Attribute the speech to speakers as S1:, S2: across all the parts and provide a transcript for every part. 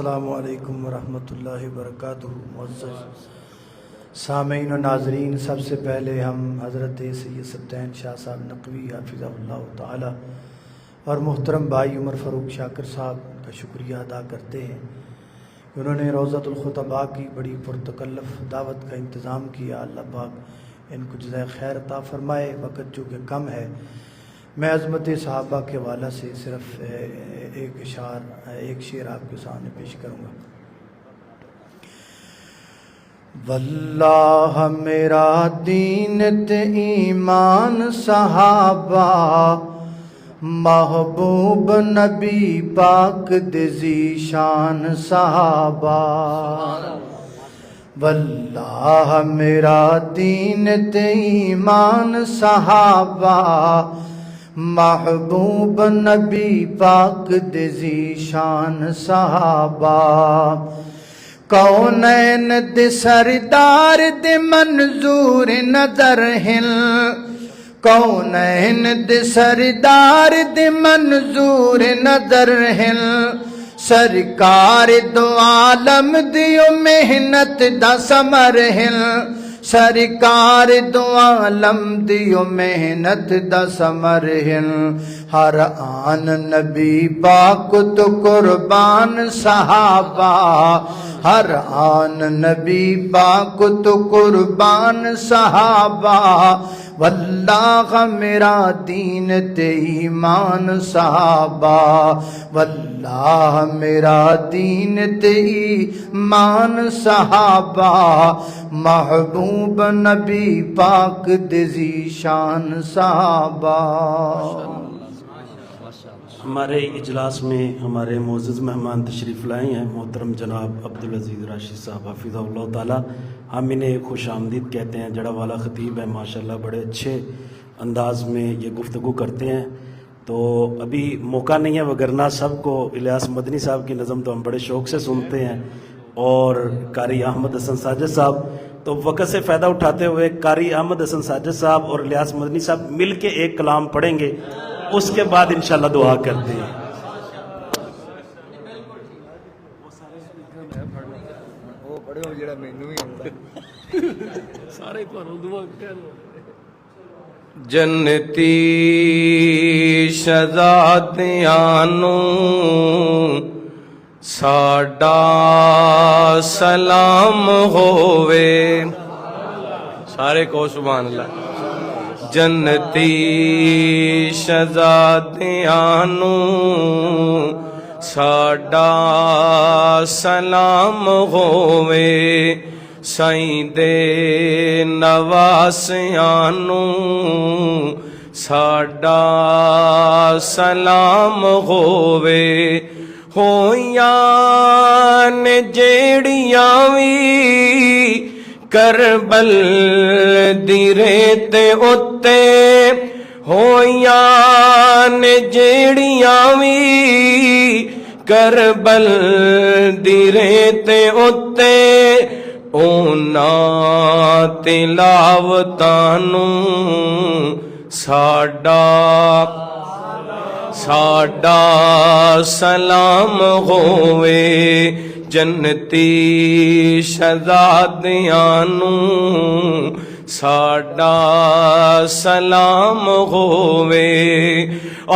S1: السلام علیکم ورحمۃ اللہ وبرکاتہ۔ معزز سامعین و ناظرین، سب سے پہلے ہم حضرت سید سبطین شاہ صاحب نقوی حافظہ اللہ تعالی اور محترم بھائی عمر فاروق شاکر صاحب کا شکریہ ادا کرتے ہیں کہ انہوں نے روضۃ الخطباء کی بڑی پرتکلف دعوت کا انتظام کیا۔ اللہ پاک ان کو جزائے خیر عطا فرمائے۔ وقت چونکہ کم ہے، میں عظمت صحابہ کے حوالہ سے صرف ایک شعر آپ کے سامنے پیش کروں گا۔ واللہ میرا دین تے ایمان صحابہ، محبوب نبی پاک دے ذیشان صحابہ۔ واللہ میرا دین تے ایمان صحابہ، محبوب نبی پاک دے ذیشان صحابہ۔ کونین دے سردار دے منظور نظر ہن، کونین دے سردار دے منظور نظر ہن، سرکار دو عالم دیو محنت دا ثمر ہن، سرکار دو عالم دیو محنت دا ثمر ہن۔ ہر آن نبی پاک تو قربان صحابہ، ہر آن نبی پاک تو قربان صحابہ۔ واللہ میرا دین تے ایمان صحابہ، واللہ میرا دین تے ایمان صحابہ، محبوب نبی پاک دے ذیشان صحابہ۔
S2: ہمارے اجلاس میں ہمارے معزز مہمان تشریف لائے ہیں محترم جناب عبدالعزیز راشد صاحب حفظہ اللہ تعالی۔ ہم انہیں خوش آمدید کہتے ہیں۔ جڑا والا خطیب ہے، ماشاءاللہ بڑے اچھے انداز میں یہ گفتگو کرتے ہیں، تو ابھی موقع نہیں ہے، وگرنہ سب کو الیاس مدنی صاحب کی نظم تو ہم بڑے شوق سے سنتے ہیں، اور قاری احمد حسن ساجد صاحب، تو وقت سے فائدہ اٹھاتے ہوئے قاری احمد حسن ساجد صاحب اور الیاس مدنی صاحب مل کے ایک کلام پڑھیں گے، اس کے بعد انشاءاللہ دعا کرتے ہیں۔
S3: جنتی شہزادیاں نو ساڈا سلام ہووے، سارے کو سبحان اللہ۔ جنتی شہزادیاں نو ساڈا سلام ہووے، سائیں دے نواسیاں نو ساڈا سلام ہووے۔ ہویاں نے جیڑیاں وی کربل دی ریت اُتے، ہویاں نے جیڑیاں وی کربل دی ریت اُتے، اونا تلاوتاں نو ساڈا سلام ہووے۔ جنتی شہزادیاں نو ساڈا سلام ہووے۔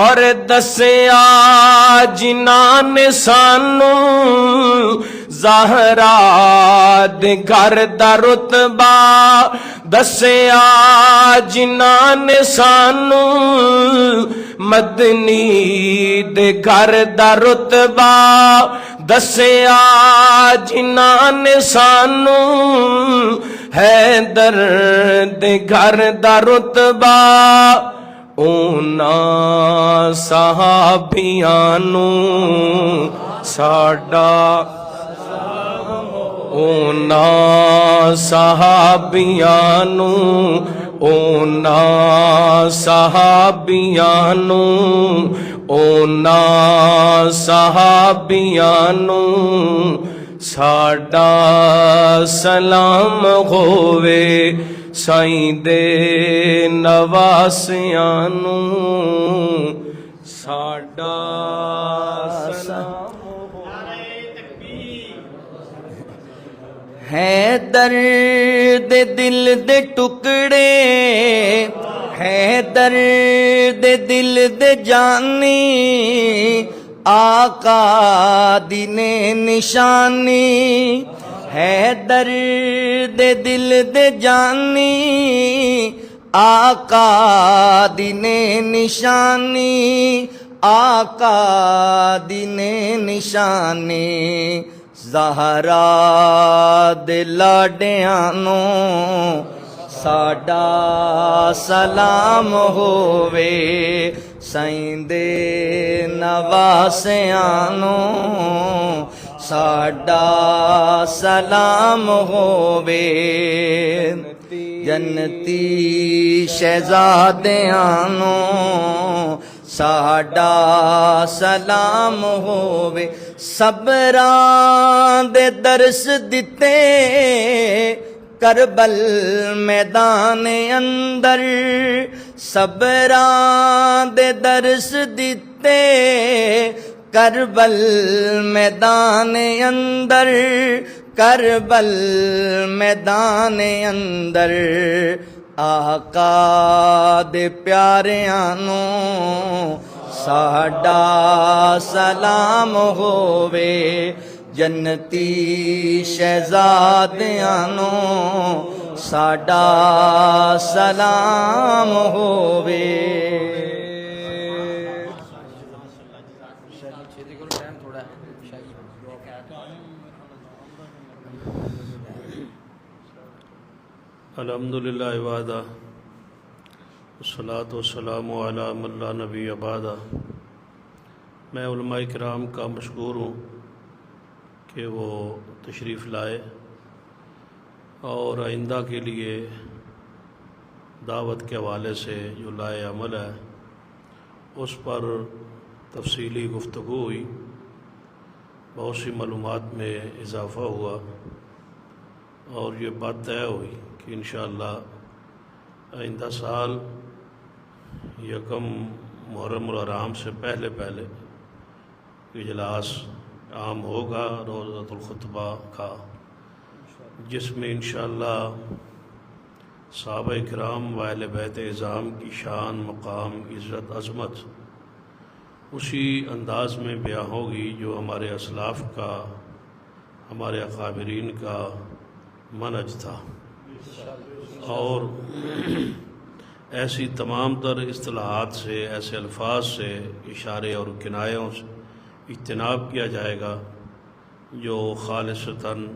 S3: اور دسیا جنہاں نے سانو زہرا دے گھر دا رتبہ، دسیا جنہاں نے سانو مدنی دے گھر دا رتبہ، دسیا جنہاں نے سانو حیدر دے گھر دا رتبہ، اونا صحابیاں نو ساڈا، اونا صحابیاں نو، اونا صحابیاں نو، اونا صحابیاں نو ساڈا سلام ہووے۔ سائیں دے نواسیاں نو ساڈا سلام۔
S4: ہے درد دل دے ٹکڑے، ہے درد دل دے جانی، آقا دی نے نشانی، ہے درد دل دے جانی، آقا دی نے نشانی، آقا دی نے نشانی، زہرا دے لاڈیاں نوں ساڈا سلام ہووے، سائیں دے نواسیاں نوں ساڈا سلام ہووے، جنتی شہزادیاں نوں ساڈا سلام ہووے، صبراں دے درس دتے کربل میدان اندر، صبراں دے درس دتے کربل میدان اندر، کربل میدان اندر، آقا دے پیاریاں نوں ساڈا سلام ہووے، جنتی شہزادیاں نوں ساڈا سلام ہووے۔
S5: الحمدللہ وحدہ والصلاۃ والسلام علی من لا نبی بعدہ۔ میں علماء کرام کا مشکور ہوں کہ وہ تشریف لائے اور آئندہ کے لیے دعوت کے حوالے سے جو لائے عمل ہے اس پر تفصیلی گفتگو ہوئی، بہت سی معلومات میں اضافہ ہوا اور یہ بات طے ہوئی کہ انشاءاللہ آئندہ سال یکم محرم الحرام سے پہلے اجلاس عام ہوگا روضۃ الخطبہ کا، جس میں انشاءاللہ صحابہ کرام و اہل بیت اعظام کی شان، مقام، عزت، عظمت اسی انداز میں بیان ہوگی جو ہمارے اسلاف کا، ہمارے اکابرین کا منہج تھا، اور ایسی تمام تر اصطلاحات سے، ایسے الفاظ سے، اشارے اور کنایوں سے اجتناب کیا جائے گا جو خالصتاً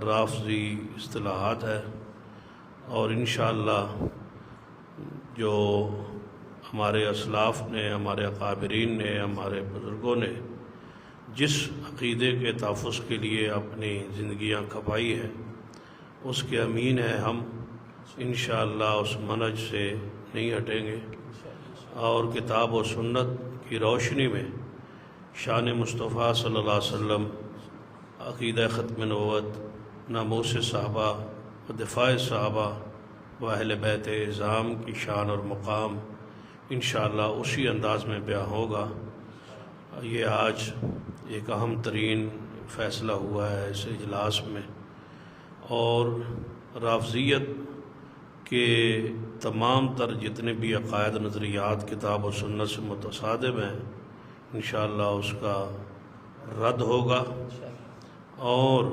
S5: رافضی اصطلاحات ہے، اور انشاءاللہ جو ہمارے اسلاف نے، ہمارے اکابرین نے، ہمارے بزرگوں نے جس عقیدے کے تحفظ کے لیے اپنی زندگیاں کھپائی ہیں اس کے امین ہیں ہم، انشاءاللہ اس منہج سے نہیں ہٹیں گے، اور کتاب و سنت کی روشنی میں شان مصطفیٰ صلی اللہ علیہ وسلم، عقیدہ ختم نبوت، ناموس صحابہ و دفاع صحابہ و اہل بیت اعظام کی شان اور مقام انشاءاللہ اسی انداز میں بیان ہوگا۔ یہ آج ایک اہم ترین فیصلہ ہوا ہے اس اجلاس میں، اور رافضیت کے تمام تر جتنے بھی عقائد، نظریات کتاب و سنت سے متصادم ہیں انشاءاللہ اس کا رد ہوگا، اور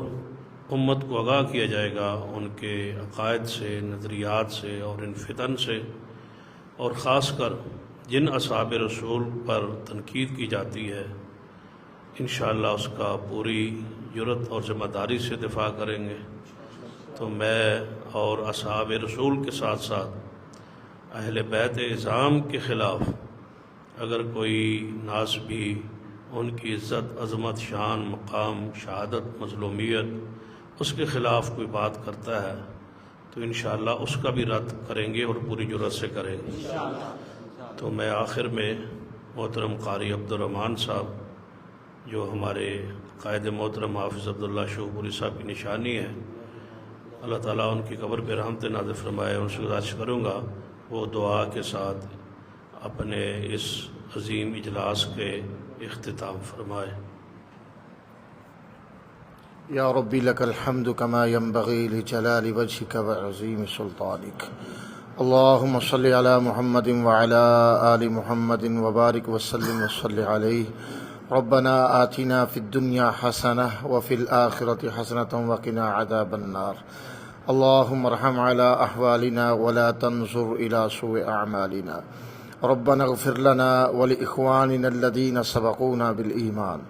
S5: امت کو آگاہ کیا جائے گا ان کے عقائد سے، نظریات سے اور ان فتن سے، اور خاص کر جن اصحاب رسول پر تنقید کی جاتی ہے انشاءاللہ اس کا پوری جرات اور ذمہ داری سے دفاع کریں گے۔ تو میں اور اصحاب رسول کے ساتھ ساتھ اہل بیت اعظام کے خلاف اگر کوئی ناسبی ان کی عزت، عظمت، شان، مقام، شہادت، مظلومیت اس کے خلاف کوئی بات کرتا ہے تو انشاءاللہ اس کا بھی رد کریں گے اور پوری جرات سے کریں گے۔ تو میں آخر میں محترم قاری عبدالرحمن صاحب جو ہمارے قائد محترم حافظ عبداللہ شوپوری صاحب کی نشانی ہے، اللہ تعالیٰ ان کی قبر پہ رحمت نازل فرمائے، ان سے گزارش کروں گا وہ دعا کے ساتھ اپنے اس عظیم اجلاس کے اختتام فرمائے۔
S6: يا ربي لك الحمد كما ينبغي لجلال وجهك وعظيم سلطانك. اللهم صل على محمد وعلى آل محمد وبارك وسلم وصل عليه. ربنا آتنا في الدنيا حسنة وفي الآخرة حسنة وقنا عذاب النار. اللهم ارحم على أحوالنا ولا تنظر إلى سوء أعمالنا. ربنا اغفر لنا ولإخواننا الذين سبقونا بالإيمان.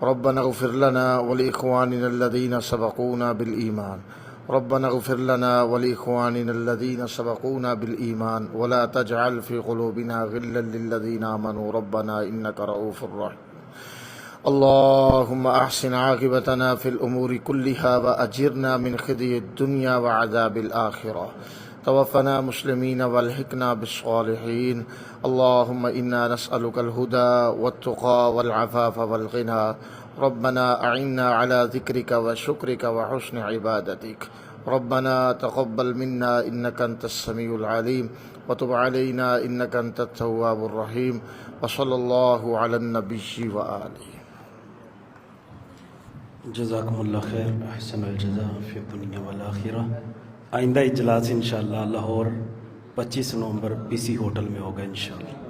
S6: ربنا اغفر لنا ولإخواننا الذين سبقونا بالإيمان. ربنا اغفر لنا ولإخواننا الذين سبقونا بالإيمان ولا تجعل في قلوبنا غلا للذين آمنوا ربنا إنك رؤوف رحيم. اللهم أحسن عاقبتنا في الأمور كلها وأجرنا من خزي الدنيا وعذاب الآخرة. توفنا مسلمين والحقنا بالصالحين. اللهم إنا نسألك الهدى والتقى والعفاف والغنى. ربنا أعنا على ذكرك وشكرك وحسن عبادتك. ربنا تقبل منا إنك أنت السميع العليم وتب علينا إنك أنت التواب الرحيم. وصلى الله على النبي وآله.
S2: جزاکم اللہ خیر، احسن الجزاء فی الدنیا والآخرہ. آئندہ اجلاس انشاءاللہ لاہور 25 نومبر PC ہوٹل میں ہوگا انشاءاللہ.